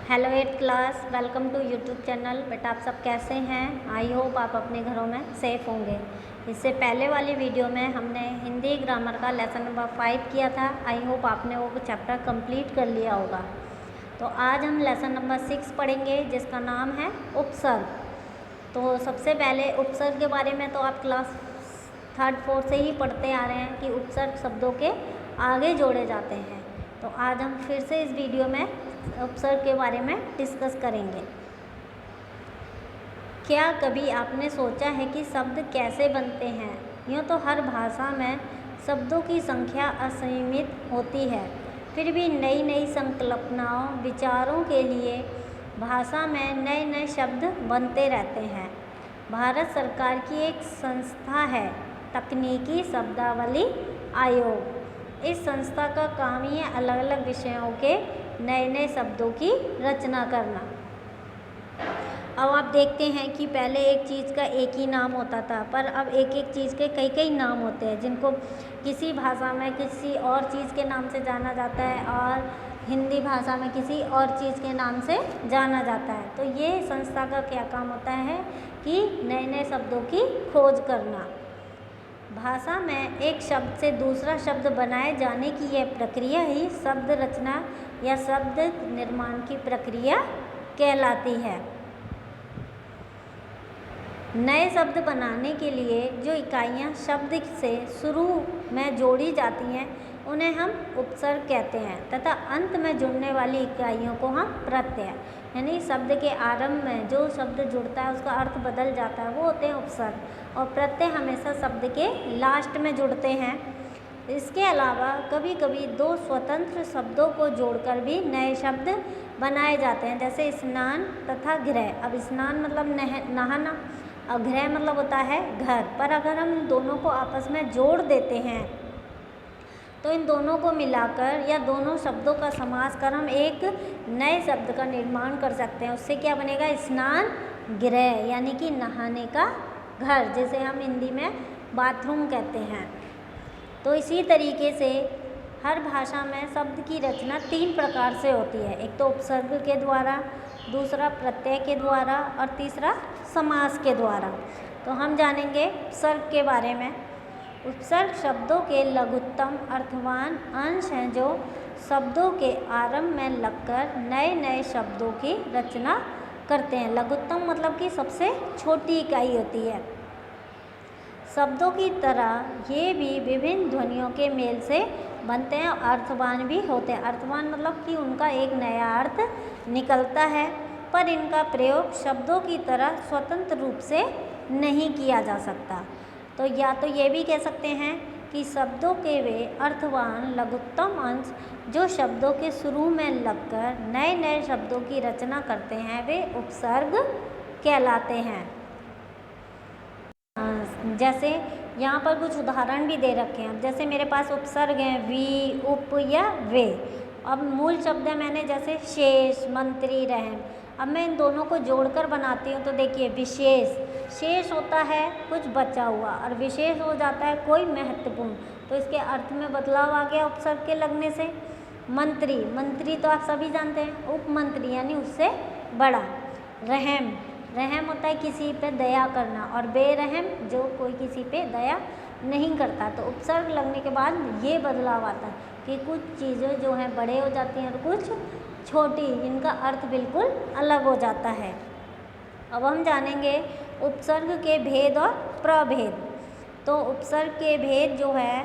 Hello eight class, welcome to YouTube channel. बेटा आप सब कैसे हैं? आई होप आप अपने घरों में सेफ़ होंगे। इससे पहले वाली वीडियो में हमने हिंदी ग्रामर का लेसन नंबर 5 किया था। आई होप आपने वो चैप्टर कंप्लीट कर लिया होगा। तो आज हम लेसन नंबर 6 पढ़ेंगे जिसका नाम है उपसर्ग। तो सबसे पहले उपसर्ग के बारे में तो आप क्लास 3rd 4th से ही पढ़ते आ रहे हैं कि उपसर्ग शब्दों के आगे जोड़े जाते हैं। तो आज हम फिर से इस वीडियो में उपसर्ग के बारे में डिस्कस करेंगे। क्या कभी आपने सोचा है कि शब्द कैसे बनते हैं? यूँ तो हर भाषा में शब्दों की संख्या असीमित होती है, फिर भी नई नई संकल्पनाओं विचारों के लिए भाषा में नए नए शब्द बनते रहते हैं। भारत सरकार की एक संस्था है तकनीकी शब्दावली आयोग। इस संस्था का काम ही है अलग अलग विषयों के नए नए शब्दों की रचना करना। अब आप देखते हैं कि पहले एक चीज़ का एक ही नाम होता था, पर अब एक एक चीज़ के कई कई नाम होते हैं जिनको किसी भाषा में किसी और चीज़ के नाम से जाना जाता है और हिंदी भाषा में किसी और चीज़ के नाम से जाना जाता है। तो ये संस्था का क्या काम होता है कि नए नए शब्दों की खोज करना। भाषा में एक शब्द से दूसरा शब्द बनाए जाने की यह प्रक्रिया ही शब्द रचना या शब्द निर्माण की प्रक्रिया कहलाती है। नए शब्द बनाने के लिए जो इकाइयाँ शब्द से शुरू में जोड़ी जाती हैं उन्हें हम उपसर्ग कहते हैं तथा अंत में जुड़ने वाली इकाइयों को हम प्रत्यय, यानी शब्द के आरंभ में जो शब्द जुड़ता है उसका अर्थ बदल जाता है वो होते हैं उपसर्ग, और प्रत्यय हमेशा शब्द के लास्ट में जुड़ते हैं। इसके अलावा कभी कभी दो स्वतंत्र शब्दों को जोड़कर भी नए शब्द बनाए जाते हैं, जैसे स्नान तथा गृह। अब स्नान मतलब नहाना और गृह मतलब होता है घर। पर अगर हम दोनों को आपस में जोड़ देते हैं तो इन दोनों को मिलाकर या दोनों शब्दों का समास कर हम एक नए शब्द का निर्माण कर सकते हैं। उससे क्या बनेगा? स्नान गृह, यानी कि नहाने का घर, जिसे हम हिंदी में बाथरूम कहते हैं। तो इसी तरीके से हर भाषा में शब्द की रचना 3 प्रकार से होती है। एक तो उपसर्ग के द्वारा, दूसरा प्रत्यय के द्वारा और तीसरा समास के द्वारा। तो हम जानेंगे उपसर्ग के बारे में। उपसर्ग शब्दों के लघुत्तम अर्थवान अंश हैं जो शब्दों के आरंभ में लगकर नए नए शब्दों की रचना करते हैं। लघुत्तम मतलब कि सबसे छोटी इकाई होती है। शब्दों की तरह ये भी विभिन्न ध्वनियों के मेल से बनते हैं और अर्थवान भी होते हैं। अर्थवान मतलब कि उनका एक नया अर्थ निकलता है, पर इनका प्रयोग शब्दों की तरह स्वतंत्र रूप से नहीं किया जा सकता। तो या तो ये भी कह सकते हैं कि शब्दों के वे अर्थवान लघुत्तम अंश जो शब्दों के शुरू में लगकर नए नए शब्दों की रचना करते हैं वे उपसर्ग कहलाते हैं। जैसे यहाँ पर कुछ उदाहरण भी दे रखे हैं। जैसे मेरे पास उपसर्ग हैं वी, उप या वे। अब मूल शब्द है मैंने जैसे शेष, मंत्री, रहम। अब मैं इन दोनों को जोड़कर बनाती हूँ तो देखिए विशेष, शेष होता है कुछ बचा हुआ और विशेष हो जाता है कोई महत्वपूर्ण। तो इसके अर्थ में बदलाव आ गया उपसर्ग के लगने से। मंत्री, मंत्री तो आप सभी जानते हैं, उपमंत्री यानी उससे बड़ा। रहम, रहम होता है किसी पे दया करना, और बेरहम जो कोई किसी पे दया नहीं करता। तो उपसर्ग लगने के बाद ये बदलाव आता है कि कुछ चीज़ें जो हैं बड़े हो जाती हैं और कुछ छोटी, इनका अर्थ बिल्कुल अलग हो जाता है। अब हम जानेंगे उपसर्ग के भेद और प्रभेद। तो उपसर्ग के भेद जो है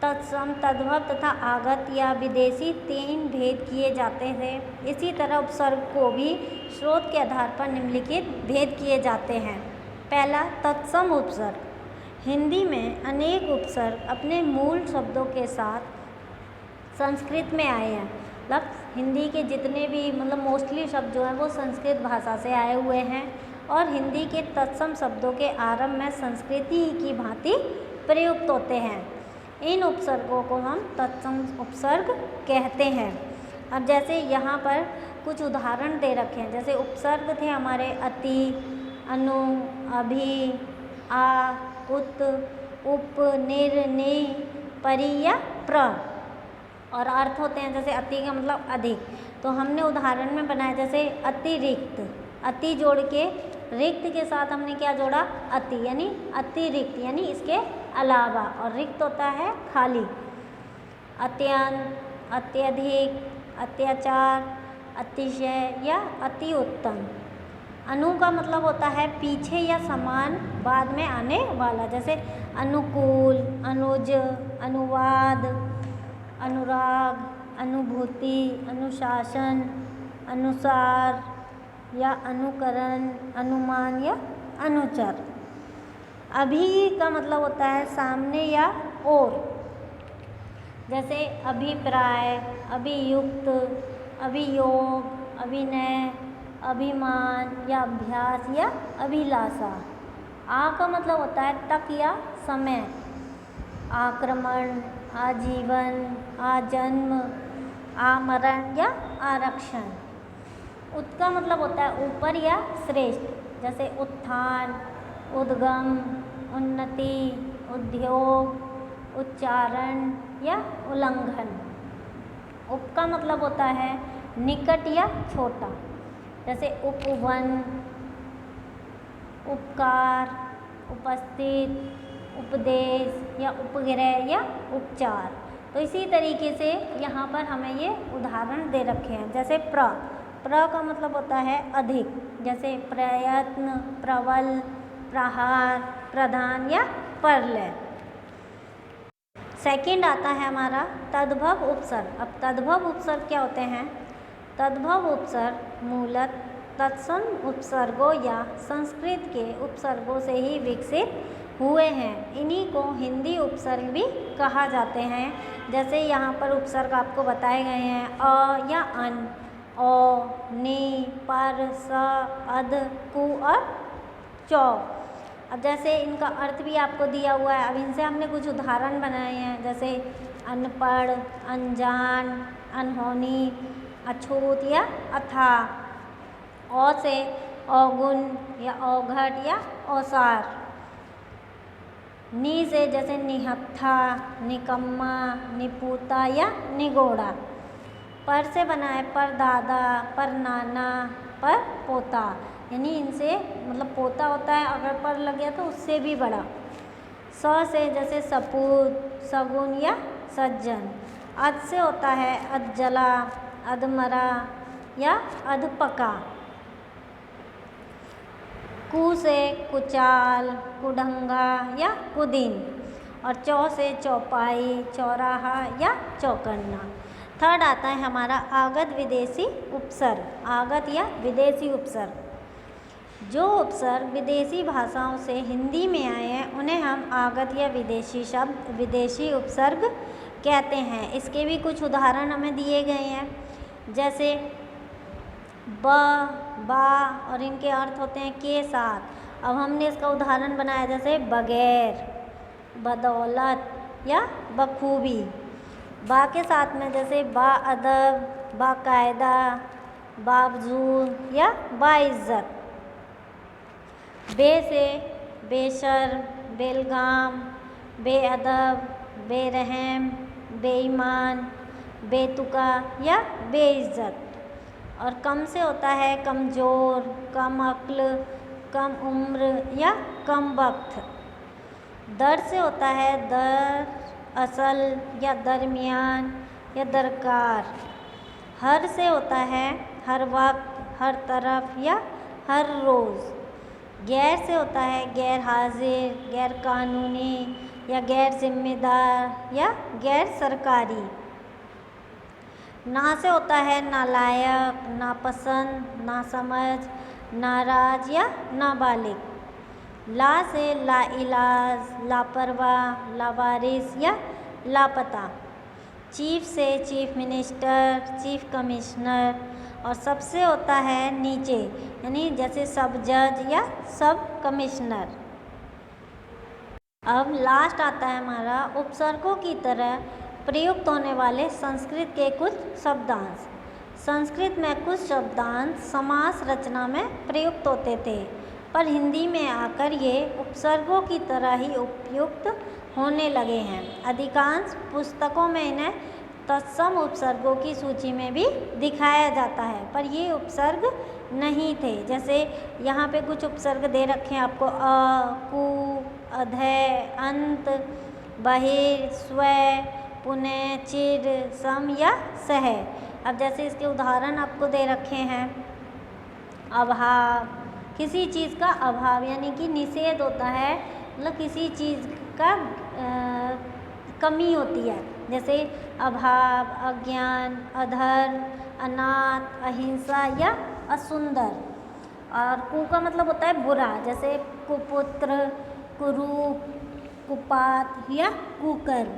तत्सम, तद्भव तथा आगत या विदेशी 3 भेद किए जाते हैं। इसी तरह उपसर्ग को भी स्रोत के आधार पर निम्नलिखित भेद किए जाते हैं। पहला, तत्सम उपसर्ग। हिंदी में अनेक उपसर्ग अपने मूल शब्दों के साथ संस्कृत में आए हैं। मतलब हिंदी के जितने भी मोस्टली शब्द जो हैं वो संस्कृत भाषा से आए हुए हैं, और हिंदी के तत्सम शब्दों के आरंभ में संस्कृति की भांति प्रयुक्त होते हैं। इन उपसर्गों को हम तत्सम उपसर्ग कहते हैं। अब जैसे यहाँ पर कुछ उदाहरण दे रखे हैं। जैसे उपसर्ग थे हमारे अति, अनु, अभि, आ, उत, उप, निर, नि, परि या प्र। और अर्थ होते हैं जैसे अति का मतलब अधिक, तो हमने उदाहरण में बनाया जैसे अतिरिक्त, अति जोड़ के रिक्त के साथ हमने क्या जोड़ा, अति, यानी अतिरिक्त यानी इसके अलावा, और रिक्त होता है खाली। अत्यंत, अत्यधिक, अत्याचार, अतिशय या अति उत्तम। अनु का मतलब होता है पीछे या समान बाद में आने वाला, जैसे अनुकूल, अनुज, अनुवाद, अनुराग, अनुभूति, अनुशासन, अनुसार या अनुकरण, अनुमान या अनुचर। अभी का मतलब होता है सामने या और, जैसे अभिप्राय, अभियुक्त, अभियोग, अभिनय, अभिमान या अभ्यास या अभिलाषा। आ का मतलब होता है तक या समय, आक्रमण, आजीवन, आजन्म, आमरण या आरक्षण। उत का मतलब होता है ऊपर या श्रेष्ठ, जैसे उत्थान, उद्गम, उन्नति, उद्योग, उच्चारण या उल्लंघन। उप का मतलब होता है निकट या छोटा, जैसे उपवन, उपकार, उपस्थित, उपदेश या उपग्रह या उपचार। तो इसी तरीके से यहाँ पर हमें ये उदाहरण दे रखे हैं। जैसे प्र का मतलब होता है अधिक, जैसे प्रयत्न, प्रबल, प्रहार, प्रधान या प्रलय। सेकंड आता है हमारा तद्भव उपसर्ग। अब तद्भव उपसर्ग क्या होते हैं? तद्भव उपसर्ग मूलतः तत्सम उपसर्गों या संस्कृत के उपसर्गों से ही विकसित हुए हैं। इन्हीं को हिंदी उपसर्ग भी कहा जाते हैं। जैसे यहाँ पर उपसर्ग आपको बताए गए हैं अ या अन, ओ, नी, पर, स, अध, कु और चौ। अब जैसे इनका अर्थ भी आपको दिया हुआ है। अब इनसे हमने कुछ उदाहरण बनाए हैं, जैसे अनपढ़, अनजान, अनहोनी, अछूत या अथाह। औ से औगुण या औघट या औसार। नी से जैसे निहत्था, निकम्मा, निपुता या निगोड़ा। पर से बना है परदादा, परनाना, पर पोता, यानी इनसे मतलब पोता होता है, अगर पर लग गया तो उससे भी बड़ा। स से जैसे सपूत, सगुन या सज्जन। अध से होता है अधजला, अधमरा या अधपका। कु से कुचाल, कुढंगा या कुदीन। और चौ से चौपाई, चौराहा या चौकन्ना। थर्ड आता है हमारा आगत विदेशी उपसर्ग। आगत या विदेशी उपसर्ग। जो उपसर्ग विदेशी भाषाओं से हिंदी में आए हैं उन्हें हम आगत या विदेशी शब्द, विदेशी उपसर्ग कहते हैं। इसके भी कुछ उदाहरण हमें दिए गए हैं, जैसे ब, बा और इनके अर्थ होते हैं के साथ। अब हमने इसका उदाहरण बनाया जैसे बगैर, बदौलत या बखूबी। बा के साथ में जैसे बाअदब, बाकायदा, बावजूद या बाइज्जत। बे से बेशर्म, बेलगाम, बेअदब, बेरहम, बेईमान, बेतुका या बेइज्जत। और कम से होता है कमज़ोर, कम अक्ल, कम उम्र या कम वक्त। दर से होता है दर, असल या दरमियान या दरकार। हर से होता है हर वक्त, हर तरफ या हर रोज़। गैर से होता है गैर हाजिर, गैर कानूनी या गैर जिम्मेदार या गैर सरकारी। ना से होता है नालायक, नापसंद, नासमझ, नाराज या नाबालिग। ला से लाइलाज, लापरवाह, लावारिस या लापता। चीफ से चीफ मिनिस्टर, चीफ कमिश्नर। और सबसे होता है नीचे, यानी जैसे सब जज या सब कमिश्नर। अब लास्ट आता है हमारा उपसर्गों की तरह प्रयुक्त होने वाले संस्कृत के कुछ शब्दांश। संस्कृत में कुछ शब्दांश समास रचना में प्रयुक्त होते थे, पर हिंदी में आकर ये उपसर्गों की तरह ही उपयुक्त होने लगे हैं। अधिकांश पुस्तकों में इन्हें तत्सम उपसर्गों की सूची में भी दिखाया जाता है, पर ये उपसर्ग नहीं थे। जैसे यहाँ पे कुछ उपसर्ग दे रखे हैं आपको, अ, कु, अधय, अंत, बहिर, स्व, पुनः, चिर, सम या सह। अब जैसे इसके उदाहरण आपको दे रखे हैं, अभाव, किसी चीज़ का अभाव यानी कि निषेध होता है, मतलब किसी चीज़ का कमी होती है। जैसे अभाव, अज्ञान, अधर, अनाथ, अहिंसा या असुंदर। और कु का मतलब होता है बुरा, जैसे कुपुत्र, कुरूप, कुपात या कुकर्म।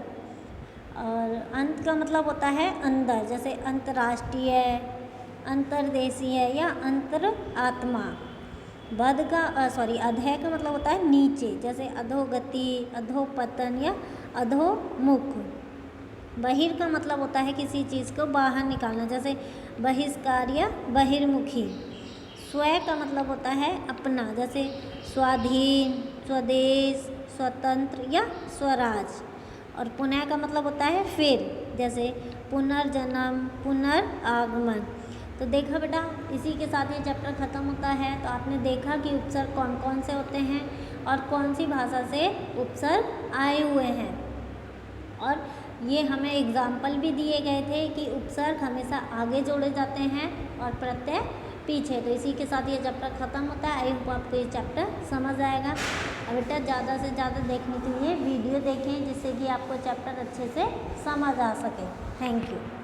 और अंत का मतलब होता है अंदर, जैसे अंतर्राष्ट्रीय, अंतर्देशीय या अंतर आत्मा। अधय का मतलब होता है नीचे, जैसे अधोगति, अधोपतन या अधोमुख। बहिर का मतलब होता है किसी चीज़ को बाहर निकालना, जैसे बहिष्कार या बहिर्मुखी। स्व का मतलब होता है अपना, जैसे स्वाधीन, स्वदेश, स्वतंत्र या स्वराज। और पुनः का मतलब होता है फिर, जैसे पुनर्जन्म, पुनर्आगमन। तो देखा बेटा, इसी के साथ ये चैप्टर ख़त्म होता है। तो आपने देखा कि उपसर्ग कौन कौन से होते हैं और कौन सी भाषा से उपसर्ग आए हुए हैं। और ये हमें एग्जाम्पल भी दिए गए थे कि उपसर्ग हमेशा आगे जोड़े जाते हैं और प्रत्यय पीछे। तो इसी के साथ ये चैप्टर ख़त्म होता है। आई होप आपको ये चैप्टर समझ आएगा। अब बेटा ज़्यादा से ज़्यादा देखने के लिए वीडियो देखें, जिससे कि आपको चैप्टर अच्छे से समझ आ सके। Thank you.